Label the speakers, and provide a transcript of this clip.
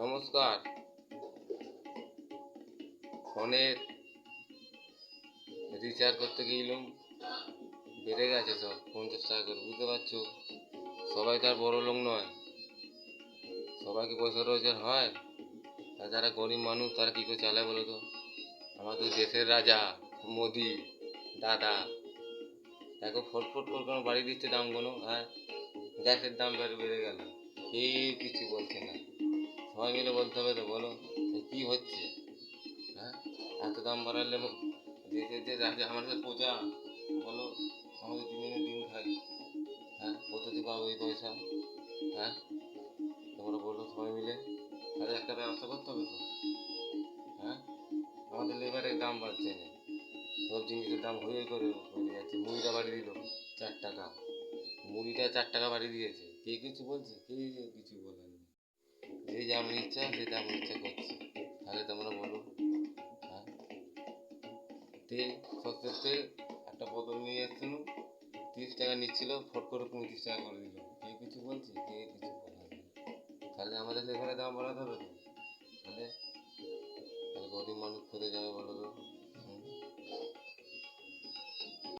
Speaker 1: নমস্কার। ফোনের রিচার্জ করতে গেলাম, বেড়ে গেছে সব 50 টাকা করে। বুঝতে পারছো, সবাই তো আর বড় লোক নয়, সবাই কি পয়সা রোজগার হয়? আর যারা গরিব মানুষ তারা কী করে চালায় বলো তো? আমাদের দেশের রাজা মোদি দাদা দেখো ফটফট করে কোনো বাড়ি দিচ্ছে দামগুলো। হ্যাঁ, গ্যাসের দাম বেড়ে গেল, কেউ কিছু বলছে না। সবাই মিলে বলতে হবে তো, বলো কী হচ্ছে? হ্যাঁ, এত দাম বাড়ালে দেশের যে রাজা আমাদের প্রজা, বলো আমাদের দিনে দিন খাই। হ্যাঁ, কোথা পাবো এই পয়সা? হ্যাঁ, তোমরা বলো সবাই মিলে, তাহলে একটা ব্যবস্থা করতে হবে তো। হ্যাঁ, আমাদের লেবারের দাম বাড়ছে না, সব জিনিসের দাম হয়ে করে যাচ্ছে। মুড়িটা বাড়িয়ে দিল 4 টাকা, মুড়িটা 4 টাকা বাড়িয়ে দিয়েছে। কে কিছু বলছে? কেউ কিছু বলেনি। যে যেমন ইচ্ছা সে তেমন ইচ্ছা করছে। তাহলে তোমরা বলো। হ্যাঁ, তেল, সর্ষের তেল একটা বোতল নিয়ে এসছিল, 30 টাকা নিচ্ছিল, ফট করে 35 টাকা করে দিল। কে কিছু বলছে? কে কিছু বলেনি। তাহলে আমাদের এখানে দাম বাড়াতে হবে তো। তাহলে তাহলে গরিব মানুষ কোথায় যাবে বলো তো?